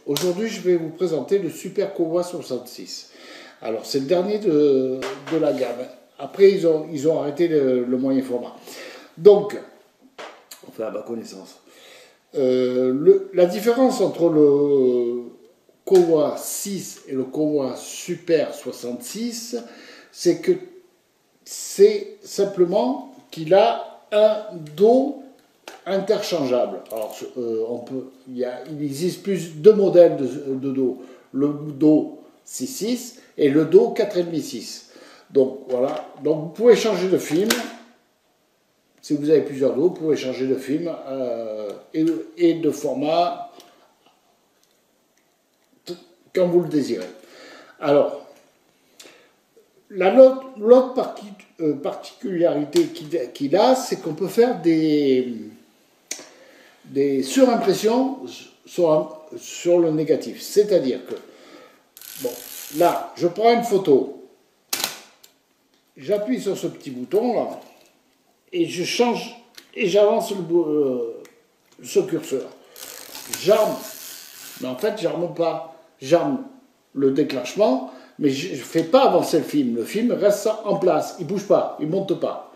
Aujourd'hui, je vais vous présenter le Super Kowa 66. Alors, c'est le dernier de la gamme. Après, ils ont arrêté le moyen format. Donc, enfin, à ma connaissance. La différence entre le Kowa 6 et le Kowa Super 66, c'est que c'est simplement qu'il a un dos interchangeable. Alors, il existe deux modèles de dos. Le dos 6.6 et le dos 4,5-6. Donc, voilà. Donc, vous pouvez changer de film. Si vous avez plusieurs dos, vous pouvez changer de film et de format quand vous le désirez. Alors, l'autre particularité qu'il a, c'est qu'on peut faire des surimpressions sur le négatif. C'est-à-dire que, bon, là, je prends une photo, j'appuie sur ce petit bouton là, et je change, et j'avance ce curseur. J'arme, mais en fait, j'arme pas. J'arme le déclenchement, mais je ne fais pas avancer le film. Le film reste en place, il ne bouge pas, il ne monte pas.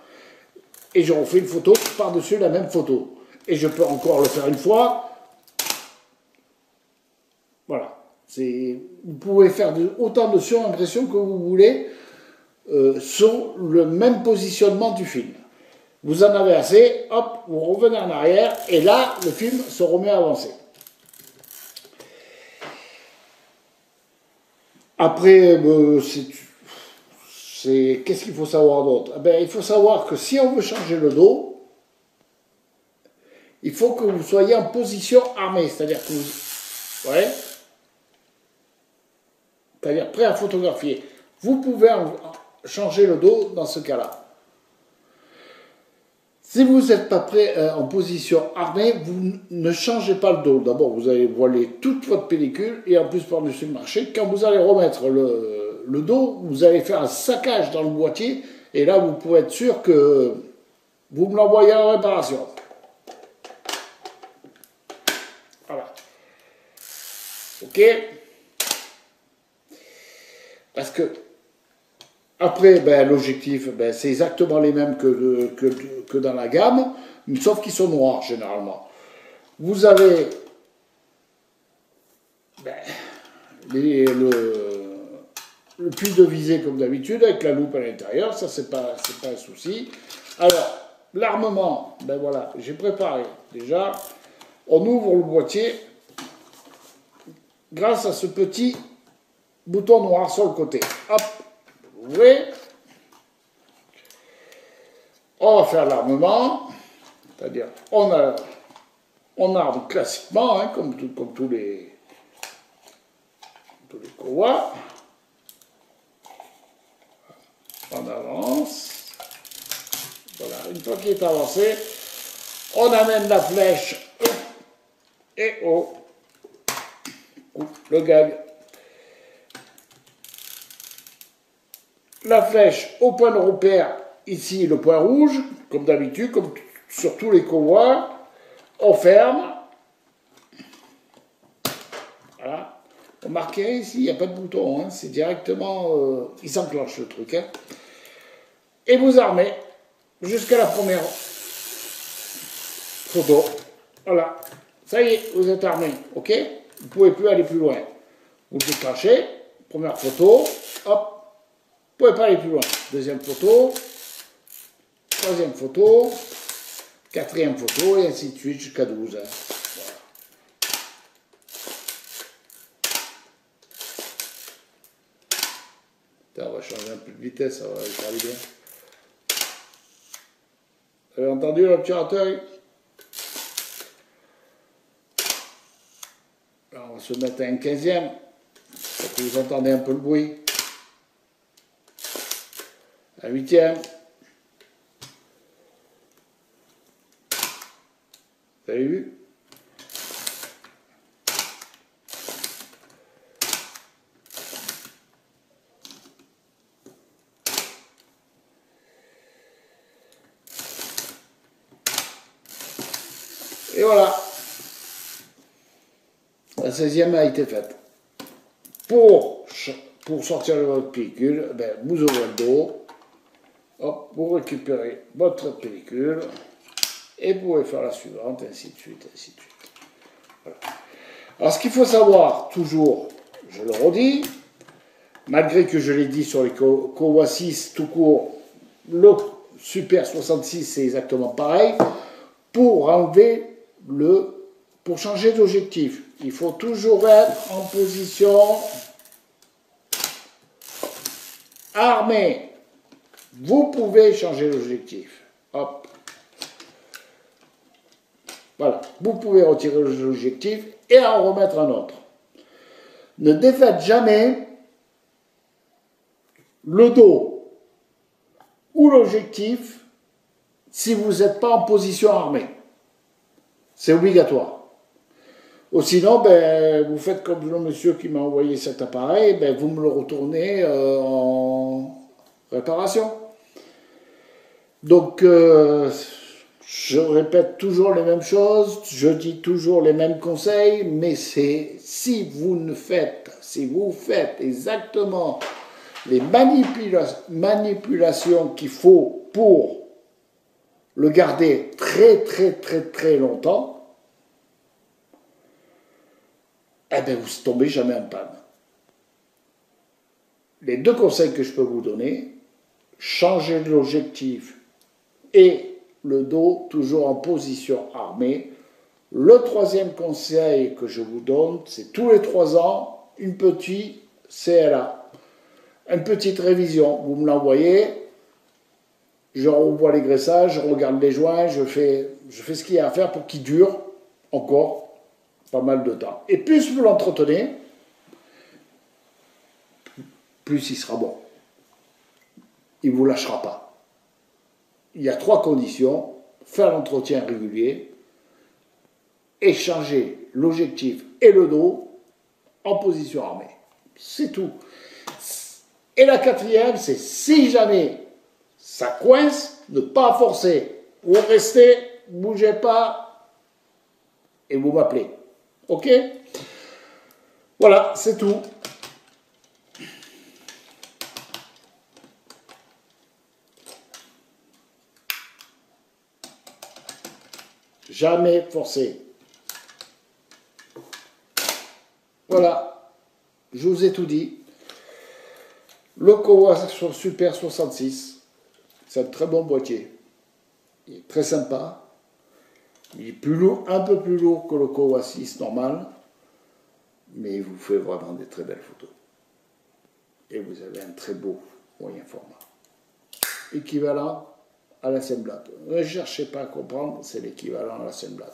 Et je refais une photo par-dessus la même photo. Et je peux encore le faire une fois. Voilà. Vous pouvez faire autant de surimpressions que vous voulez sur le même positionnement du film. Vous en avez assez, hop, vous revenez en arrière, et là, le film se remet à avancer. Après, qu'est-ce qu'il faut savoir d'autre? Eh bien, il faut savoir que si on veut changer le dos, il faut que vous soyez en position armée, c'est-à-dire que vous... Ouais. C'est-à-dire prêt à photographier. Vous pouvez changer le dos dans ce cas-là. Si vous n'êtes pas prêt en position armée, vous ne changez pas le dos. D'abord, vous allez voiler toute votre pellicule et en plus par-dessus le marché. Quand vous allez remettre le dos, vous allez faire un saccage dans le boîtier et là, vous pouvez être sûr que vous me l'envoyez en réparation. Voilà. Ok? Parce que après, ben, l'objectif, ben, c'est exactement les mêmes que dans la gamme, sauf qu'ils sont noirs généralement. Vous avez ben, le puits de visée comme d'habitude, avec la loupe à l'intérieur, ça c'est pas un souci. Alors, l'armement, ben voilà, j'ai préparé déjà. On ouvre le boîtier grâce à ce petit bouton noir sur le côté. Hop, vous voyez, on va faire l'armement, c'est-à-dire on arme classiquement, hein, comme tous les Kowa. On avance. Voilà, une fois qu'il est avancé, on amène la flèche et le gag. La flèche au point de repère, ici le point rouge, comme d'habitude, comme sur tous les Kowa. On ferme. Voilà. Remarquez ici, il n'y a pas de bouton, hein, c'est directement, il s'enclenche le truc. Hein. Et vous armez jusqu'à la première photo. Voilà. Ça y est, vous êtes armé. Ok? Vous ne pouvez plus aller plus loin. Vous déclenchez. Première photo. Hop. Vous ne pouvez pas aller plus loin. Deuxième photo. Troisième photo. Quatrième photo. Et ainsi de suite jusqu'à 12. Hein. Voilà. On va changer un peu de vitesse. Ça va aller bien. Vous avez entendu l'obturateur? Alors, on va se mettre à un 15e. Pour que vous entendez un peu le bruit. Un 8e. Vous avez vu? Et voilà. la 16e a été faite. Pour sortir de votre pellicule, ben, vous ouvrez le dos, hop, vous récupérez votre pellicule, et vous pouvez faire la suivante, ainsi de suite, ainsi de suite. Voilà. Alors ce qu'il faut savoir, toujours, je le redis, malgré que je l'ai dit sur les Kowa 6 tout court, le Super 66 c'est exactement pareil. Pour changer d'objectif, il faut toujours être en position armée. Vous pouvez changer l'objectif. Hop. Voilà. Vous pouvez retirer l'objectif et en remettre un autre. Ne défaites jamais le dos ou l'objectif si vous n'êtes pas en position armée. C'est obligatoire. Ou sinon, ben, vous faites comme le monsieur qui m'a envoyé cet appareil, ben, vous me le retournez en réparation. Donc, je répète toujours les mêmes choses, je dis toujours les mêmes conseils, mais c'est si vous faites exactement les manipulations qu'il faut pour le garder très très très très longtemps, eh bien vous ne tombez jamais en panne. Les deux conseils que je peux vous donner, changer l'objectif et le dos toujours en position armée. Le troisième conseil que je vous donne, c'est tous les 3 ans, une petite CLA, une petite révision. Vous me l'envoyez, je revois les graissages, je regarde les joints, je fais ce qu'il y a à faire pour qu'il dure encore pas mal de temps. Et plus vous l'entretenez, plus il sera bon. Il ne vous lâchera pas. Il y a 3 conditions: faire l'entretien régulier, et changer l'objectif et le dos en position armée. C'est tout. Et la 4e, c'est si jamais ça coince, ne pas forcer. Vous restez, bougez pas, et vous m'appelez. Ok? Voilà, c'est tout. Jamais forcer. Voilà, je vous ai tout dit. Le Kowa Super 66, c'est un très bon boîtier. Il est très sympa. Il est plus lourd, un peu plus lourd que le Kowa 6 normal, mais il vous fait vraiment des très belles photos. Et vous avez un très beau moyen format. Équivalent à la Hasselblad. Ne cherchez pas à comprendre, c'est l'équivalent à la Hasselblad.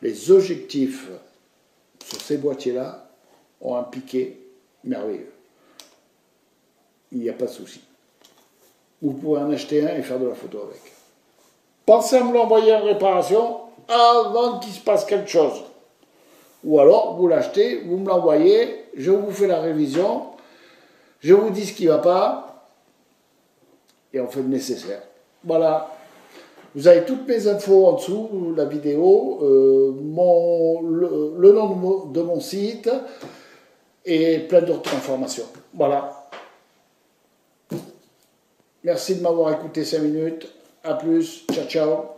Les objectifs sur ces boîtiers-là ont un piqué merveilleux. Il n'y a pas de souci. Vous pouvez en acheter un et faire de la photo avec. Pensez à me l'envoyer en réparation avant qu'il se passe quelque chose. Ou alors, vous l'achetez, vous me l'envoyez, je vous fais la révision, je vous dis ce qui ne va pas, et on fait le nécessaire. Voilà. Vous avez toutes mes infos en dessous, la vidéo, le nom de mon site, et plein d'autres informations. Voilà. Merci de m'avoir écouté 5 minutes. À plus. Ciao, ciao.